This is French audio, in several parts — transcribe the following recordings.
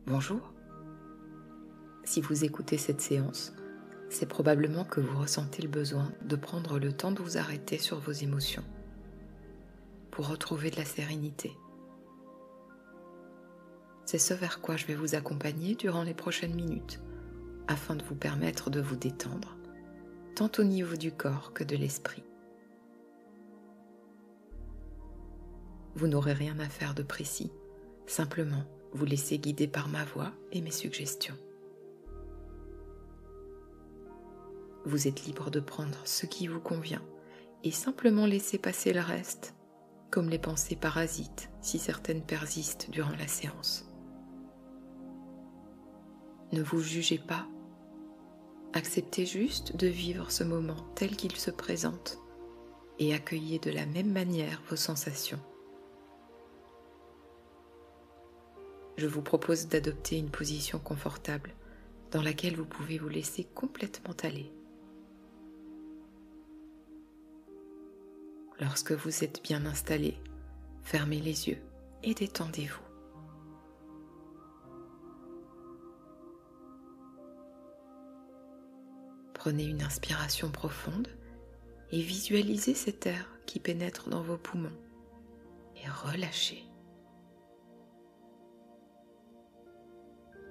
Bonjour. Si vous écoutez cette séance, c'est probablement que vous ressentez le besoin de prendre le temps de vous arrêter sur vos émotions pour retrouver de la sérénité. C'est ce vers quoi je vais vous accompagner durant les prochaines minutes afin de vous permettre de vous détendre, tant au niveau du corps que de l'esprit. Vous n'aurez rien à faire de précis, simplement vous laissez guider par ma voix et mes suggestions. Vous êtes libre de prendre ce qui vous convient et simplement laisser passer le reste, comme les pensées parasites si certaines persistent durant la séance. Ne vous jugez pas, acceptez juste de vivre ce moment tel qu'il se présente et accueillez de la même manière vos sensations. Je vous propose d'adopter une position confortable dans laquelle vous pouvez vous laisser complètement aller. Lorsque vous êtes bien installé, fermez les yeux et détendez-vous. Prenez une inspiration profonde et visualisez cet air qui pénètre dans vos poumons et relâchez.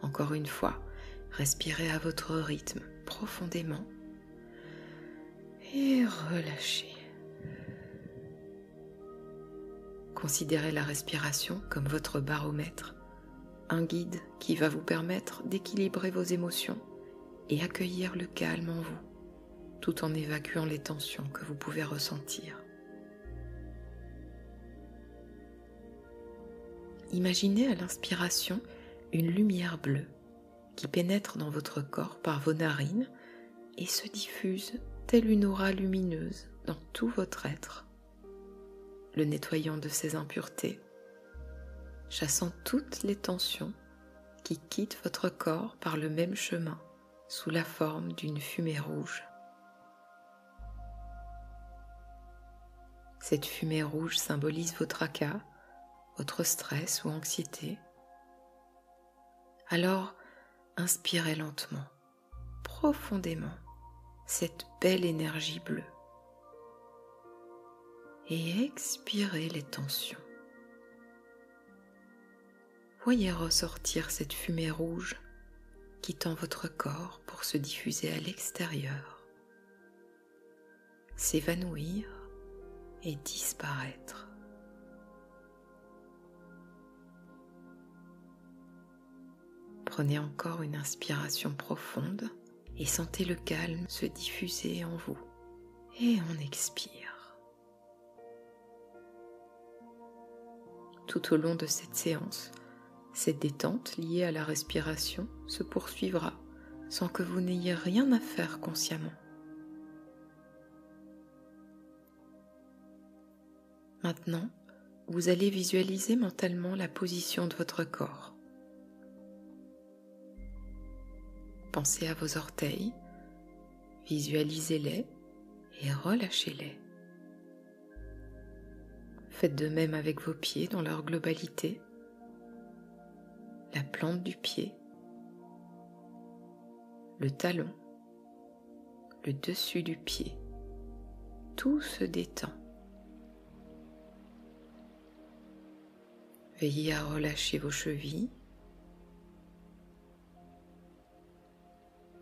Encore une fois, respirez à votre rythme profondément et relâchez. Considérez la respiration comme votre baromètre, un guide qui va vous permettre d'équilibrer vos émotions et accueillir le calme en vous, tout en évacuant les tensions que vous pouvez ressentir. Imaginez à l'inspiration une lumière bleue qui pénètre dans votre corps par vos narines et se diffuse telle une aura lumineuse dans tout votre être, le nettoyant de ses impuretés, chassant toutes les tensions qui quittent votre corps par le même chemin sous la forme d'une fumée rouge. Cette fumée rouge symbolise vos tracas, votre stress ou anxiété. Alors, inspirez lentement, profondément, cette belle énergie bleue et expirez les tensions. Voyez ressortir cette fumée rouge quittant votre corps pour se diffuser à l'extérieur, s'évanouir et disparaître. Prenez encore une inspiration profonde et sentez le calme se diffuser en vous. Et on expire. Tout au long de cette séance, cette détente liée à la respiration se poursuivra sans que vous n'ayez rien à faire consciemment. Maintenant, vous allez visualiser mentalement la position de votre corps. Pensez à vos orteils, visualisez-les et relâchez-les. Faites de même avec vos pieds dans leur globalité, la plante du pied, le talon, le dessus du pied. Tout se détend. Veillez à relâcher vos chevilles,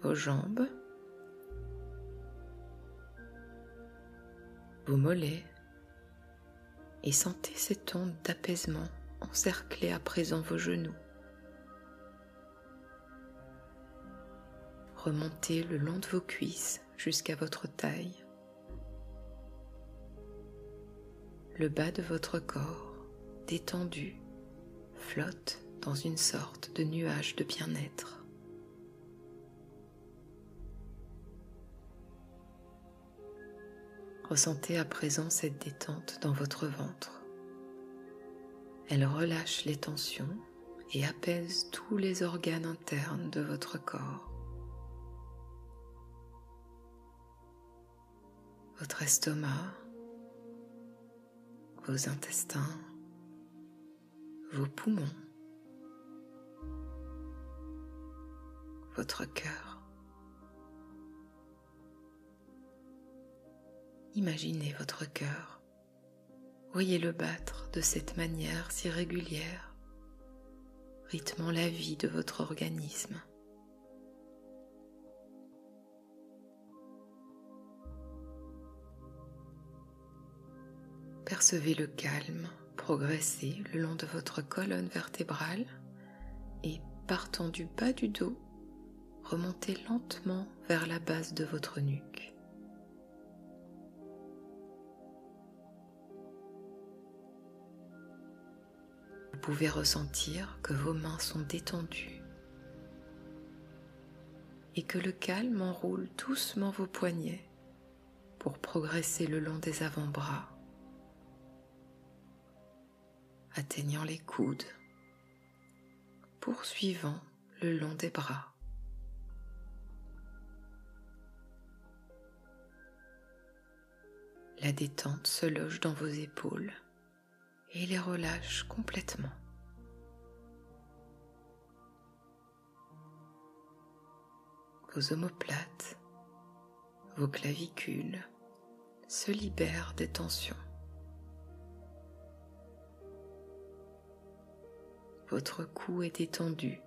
vos jambes, vos mollets et sentez cette onde d'apaisement encercler à présent vos genoux. Remontez le long de vos cuisses jusqu'à votre taille. Le bas de votre corps, détendu, flotte dans une sorte de nuage de bien-être. Ressentez à présent cette détente dans votre ventre. Elle relâche les tensions et apaise tous les organes internes de votre corps. Votre estomac, vos intestins, vos poumons, votre cœur. Imaginez votre cœur. Voyez-le battre de cette manière si régulière, rythmant la vie de votre organisme. Percevez le calme progresser le long de votre colonne vertébrale et partant du bas du dos, remontez lentement vers la base de votre nuque. Vous pouvez ressentir que vos mains sont détendues et que le calme enroule doucement vos poignets pour progresser le long des avant-bras, atteignant les coudes, poursuivant le long des bras. La détente se loge dans vos épaules et les relâche complètement. Vos omoplates, vos clavicules se libèrent des tensions. Votre cou est détendu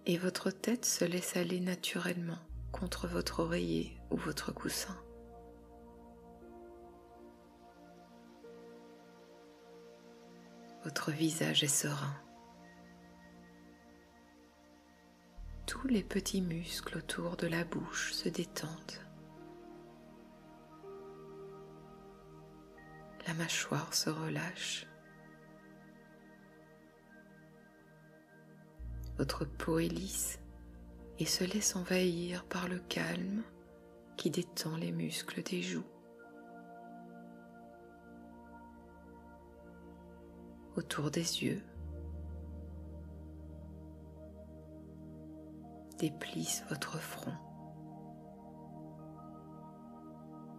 et votre tête se laisse aller naturellement contre votre oreiller ou votre coussin. Votre visage est serein. Tous les petits muscles autour de la bouche se détendent. La mâchoire se relâche. Votre peau est lisse et se laisse envahir par le calme qui détend les muscles des joues. Autour des yeux, déplisse votre front.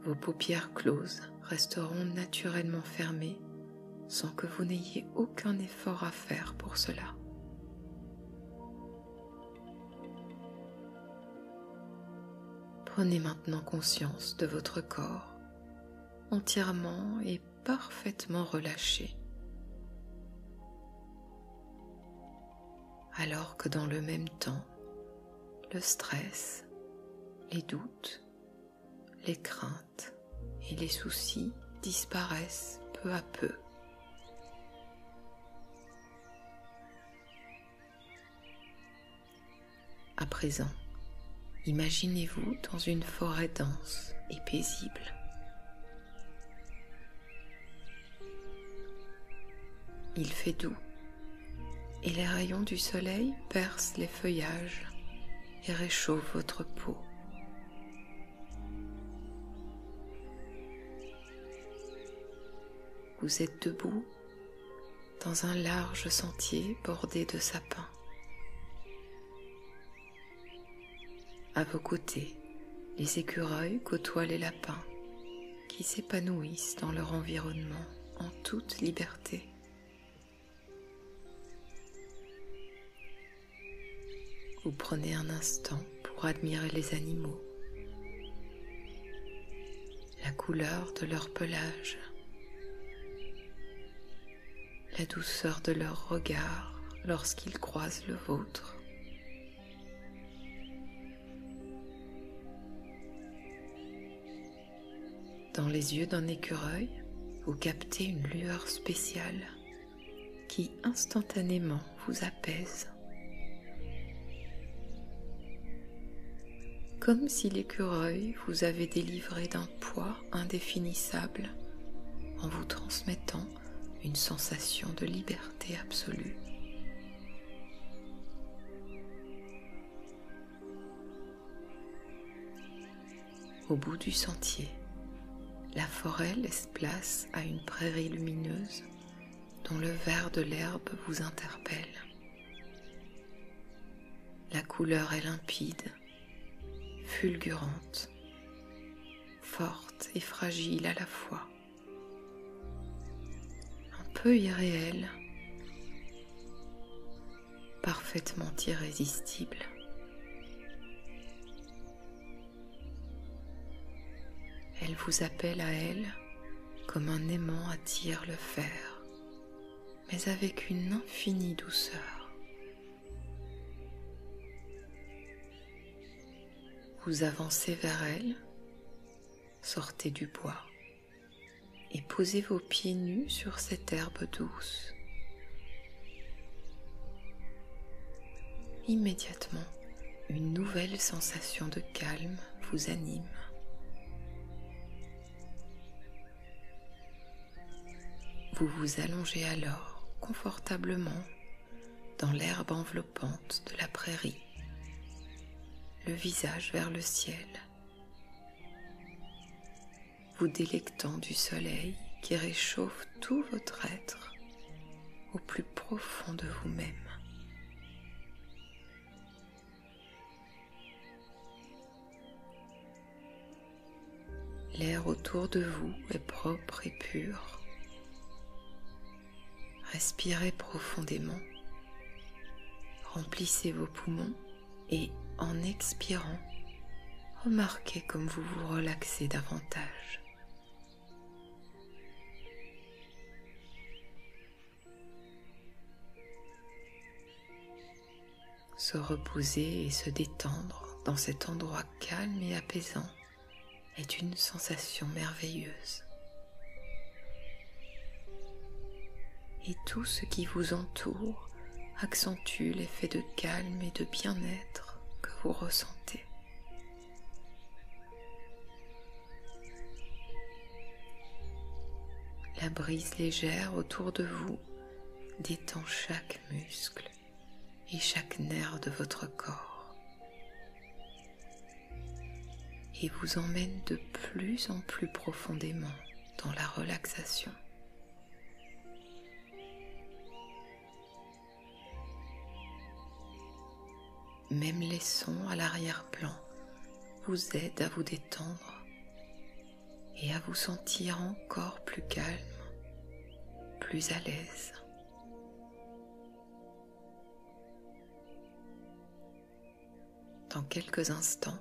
Vos paupières closes resteront naturellement fermées sans que vous n'ayez aucun effort à faire pour cela. Prenez maintenant conscience de votre corps, entièrement et parfaitement relâché. Alors que dans le même temps, le stress, les doutes, les craintes et les soucis disparaissent peu à peu. À présent, imaginez-vous dans une forêt dense et paisible. Il fait doux et les rayons du soleil percent les feuillages et réchauffent votre peau. Vous êtes debout dans un large sentier bordé de sapins. À vos côtés, les écureuils côtoient les lapins qui s'épanouissent dans leur environnement en toute liberté. Vous prenez un instant pour admirer les animaux, la couleur de leur pelage, la douceur de leur regard lorsqu'ils croisent le vôtre. Dans les yeux d'un écureuil, vous captez une lueur spéciale qui instantanément vous apaise. Comme si l'écureuil vous avait délivré d'un poids indéfinissable en vous transmettant une sensation de liberté absolue. Au bout du sentier, la forêt laisse place à une prairie lumineuse dont le vert de l'herbe vous interpelle. La couleur est limpide, fulgurante, forte et fragile à la fois, un peu irréelle, parfaitement irrésistible. vous appelle à elle comme un aimant attire le fer, mais avec une infinie douceur. Vous avancez vers elle, sortez du bois et posez vos pieds nus sur cette herbe douce. Immédiatement, une nouvelle sensation de calme vous anime. Vous vous allongez alors confortablement dans l'herbe enveloppante de la prairie, le visage vers le ciel, vous délectant du soleil qui réchauffe tout votre être au plus profond de vous-même. L'air autour de vous est propre et pur. Respirez profondément, remplissez vos poumons et en expirant, remarquez comme vous vous relaxez davantage. Se reposer et se détendre dans cet endroit calme et apaisant est une sensation merveilleuse. Et tout ce qui vous entoure accentue l'effet de calme et de bien-être que vous ressentez. La brise légère autour de vous détend chaque muscle et chaque nerf de votre corps et vous emmène de plus en plus profondément dans la relaxation. Même les sons à l'arrière-plan vous aident à vous détendre et à vous sentir encore plus calme, plus à l'aise. Dans quelques instants,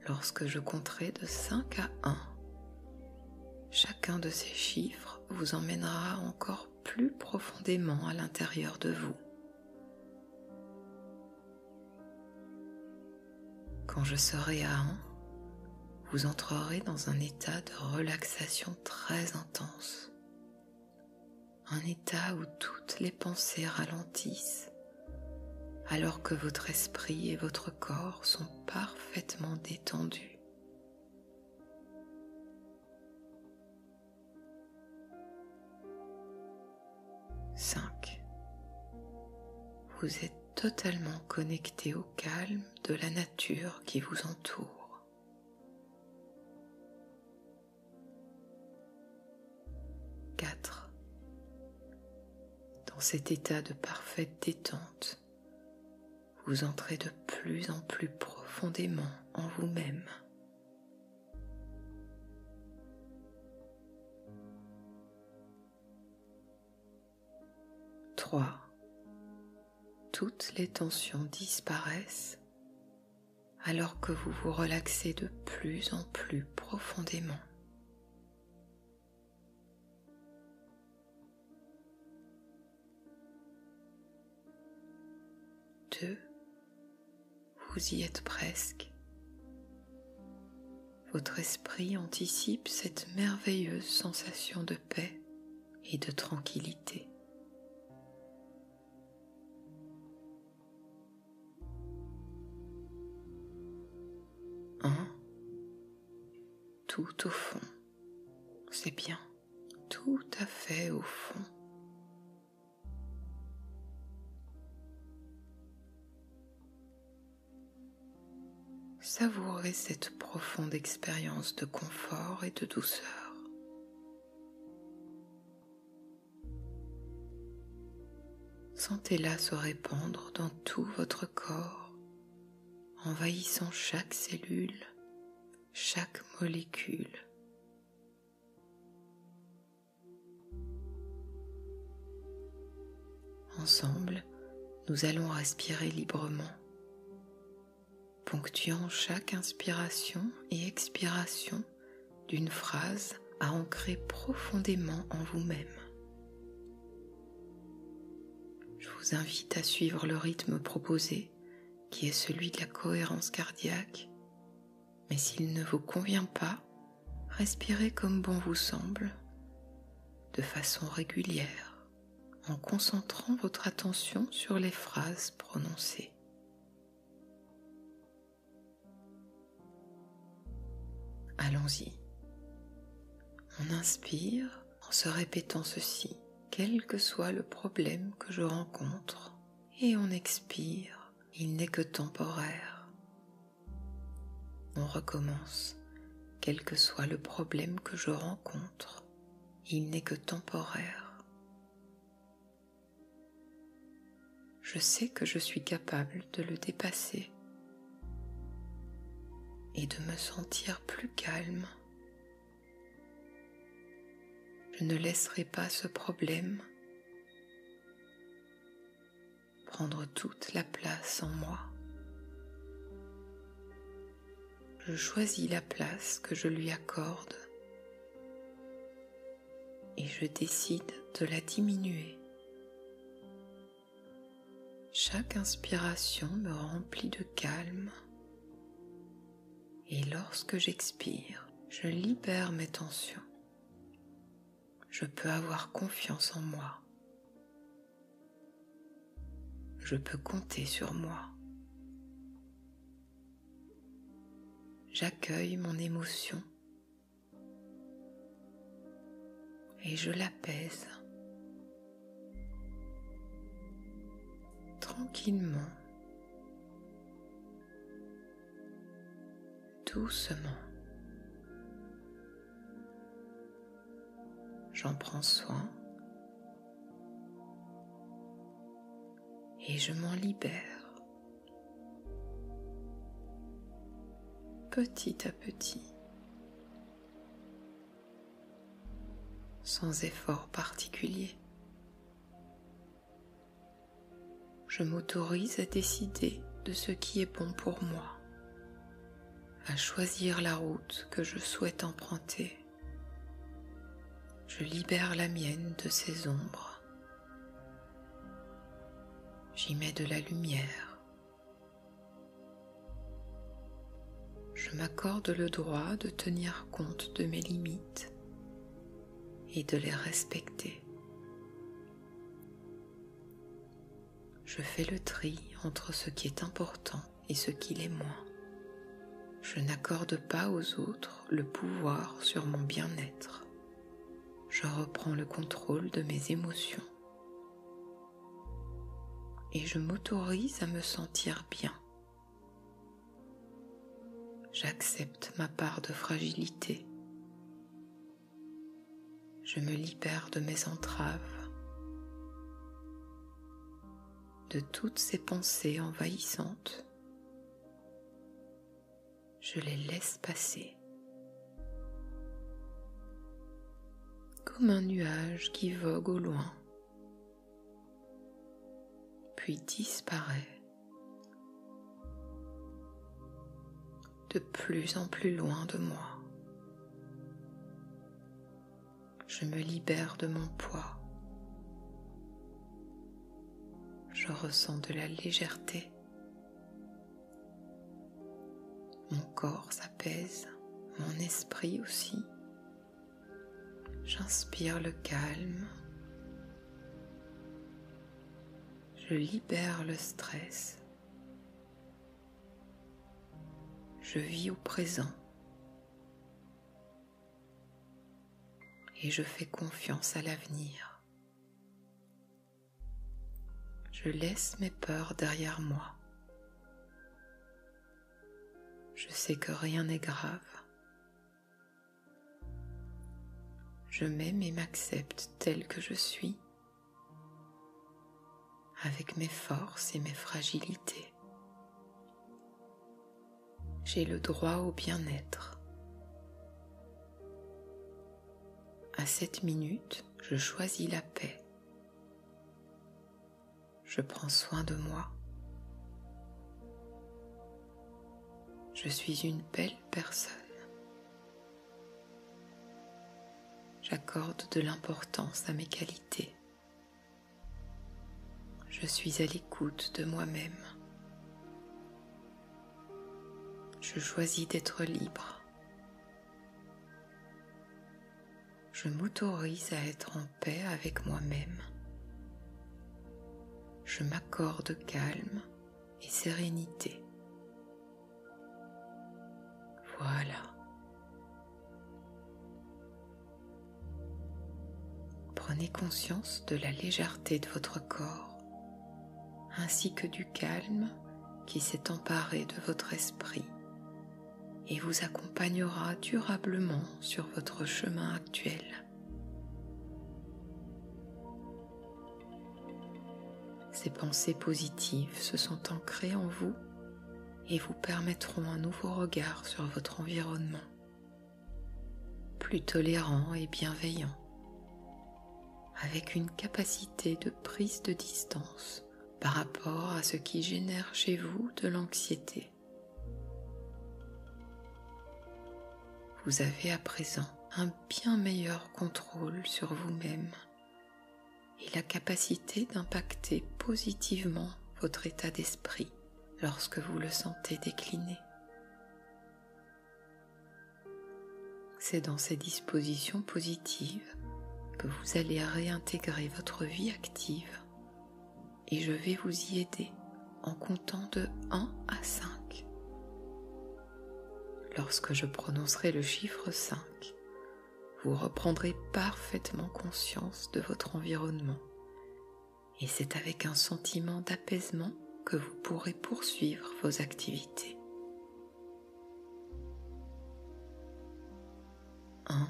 lorsque je compterai de 5 à 1, chacun de ces chiffres vous emmènera encore plus profondément à l'intérieur de vous. Quand je serai à 1, vous entrerez dans un état de relaxation très intense. Un état où toutes les pensées ralentissent, alors que votre esprit et votre corps sont parfaitement détendus. Vous êtes totalement connecté au calme de la nature qui vous entoure. 4. Dans cet état de parfaite détente, vous entrez de plus en plus profondément en vous-même. 3. Toutes les tensions disparaissent alors que vous vous relaxez de plus en plus profondément. 2. Vous y êtes presque. Votre esprit anticipe cette merveilleuse sensation de paix et de tranquillité. 1. Tout au fond. C'est bien, tout à fait au fond. Savourez cette profonde expérience de confort et de douceur. Sentez-la se répandre dans tout votre corps, envahissant chaque cellule, chaque molécule. Ensemble, nous allons respirer librement, ponctuant chaque inspiration et expiration d'une phrase à ancrer profondément en vous-même. Je vous invite à suivre le rythme proposé, qui est celui de la cohérence cardiaque, mais s'il ne vous convient pas, respirez comme bon vous semble, de façon régulière, en concentrant votre attention sur les phrases prononcées. Allons-y. On inspire en se répétant ceci, quel que soit le problème que je rencontre, et on expire, il n'est que temporaire. On recommence, quel que soit le problème que je rencontre, il n'est que temporaire. Je sais que je suis capable de le dépasser et de me sentir plus calme. Je ne laisserai pas ce problème prendre toute la place en moi. Je choisis la place que je lui accorde et je décide de la diminuer. Chaque inspiration me remplit de calme et lorsque j'expire, je libère mes tensions. Je peux avoir confiance en moi. Je peux compter sur moi. J'accueille mon émotion et je l'apaise tranquillement, doucement. J'en prends soin et je m'en libère petit à petit, sans effort particulier. Je m'autorise à décider de ce qui est bon pour moi, à choisir la route que je souhaite emprunter. Je libère la mienne de ses ombres. J'y mets de la lumière. Je m'accorde le droit de tenir compte de mes limites et de les respecter. Je fais le tri entre ce qui est important et ce qui l'est moins. Je n'accorde pas aux autres le pouvoir sur mon bien-être. Je reprends le contrôle de mes émotions et je m'autorise à me sentir bien. J'accepte ma part de fragilité. Je me libère de mes entraves, de toutes ces pensées envahissantes. Je les laisse passer. Comme un nuage qui vogue au loin, puis disparaît de plus en plus loin de moi. Je me libère de mon poids. Je ressens de la légèreté. Mon corps s'apaise, mon esprit aussi. J'inspire le calme. Je libère le stress. Je vis au présent. Et je fais confiance à l'avenir. Je laisse mes peurs derrière moi. Je sais que rien n'est grave. Je m'aime et m'accepte tel que je suis, avec mes forces et mes fragilités. J'ai le droit au bien-être. À cette minute, je choisis la paix. Je prends soin de moi. Je suis une belle personne. j'accorde de l'importance à mes qualités. Je suis à l'écoute de moi-même. Je choisis d'être libre. Je m'autorise à être en paix avec moi-même. Je m'accorde calme et sérénité. Voilà. Prenez conscience de la légèreté de votre corps, ainsi que du calme qui s'est emparé de votre esprit et vous accompagnera durablement sur votre chemin actuel. Ces pensées positives se sont ancrées en vous et vous permettront un nouveau regard sur votre environnement, plus tolérant et bienveillant, avec une capacité de prise de distance par rapport à ce qui génère chez vous de l'anxiété. Vous avez à présent un bien meilleur contrôle sur vous-même et la capacité d'impacter positivement votre état d'esprit lorsque vous le sentez décliner. C'est dans ces dispositions positives que vous allez réintégrer votre vie active et je vais vous y aider en comptant de 1 à 5. Lorsque je prononcerai le chiffre 5, vous reprendrez parfaitement conscience de votre environnement et c'est avec un sentiment d'apaisement que vous pourrez poursuivre vos activités. 1.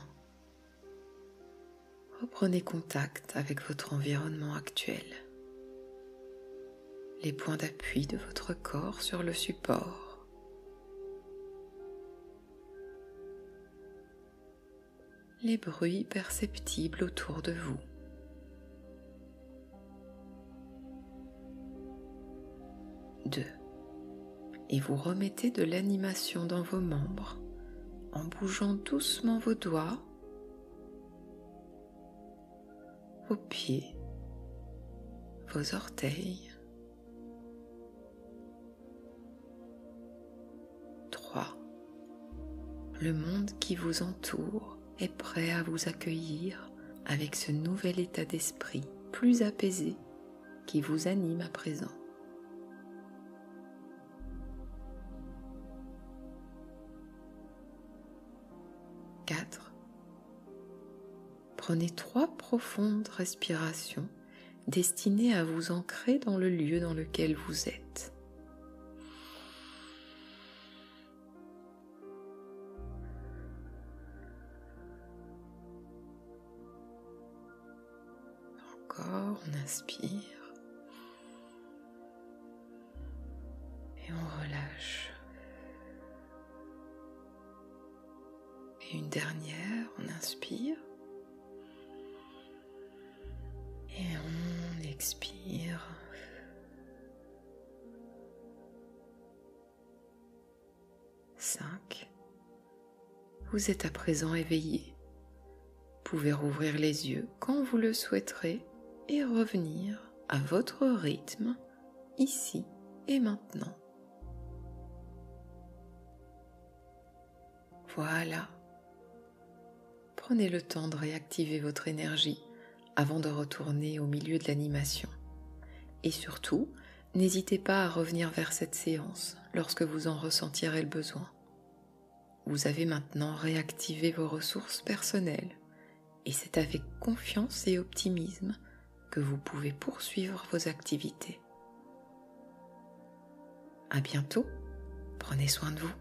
Reprenez contact avec votre environnement actuel. Les points d'appui de votre corps sur le support. Les bruits perceptibles autour de vous. 2. Et vous remettez de l'animation dans vos membres en bougeant doucement vos doigts, vos pieds, vos orteils. 3. Le monde qui vous entoure est prêt à vous accueillir avec ce nouvel état d'esprit plus apaisé qui vous anime à présent. 4. Prenez 3 profondes respirations destinées à vous ancrer dans le lieu dans lequel vous êtes. Encore, on inspire et on relâche. Et une dernière, on inspire et on expire. Vous êtes à présent éveillé. Vous pouvez rouvrir les yeux quand vous le souhaiterez et revenir à votre rythme, ici et maintenant. Voilà. Prenez le temps de réactiver votre énergie avant de retourner au milieu de l'animation. Et surtout, n'hésitez pas à revenir vers cette séance lorsque vous en ressentirez le besoin. Vous avez maintenant réactivé vos ressources personnelles et c'est avec confiance et optimisme que vous pouvez poursuivre vos activités. À bientôt, prenez soin de vous.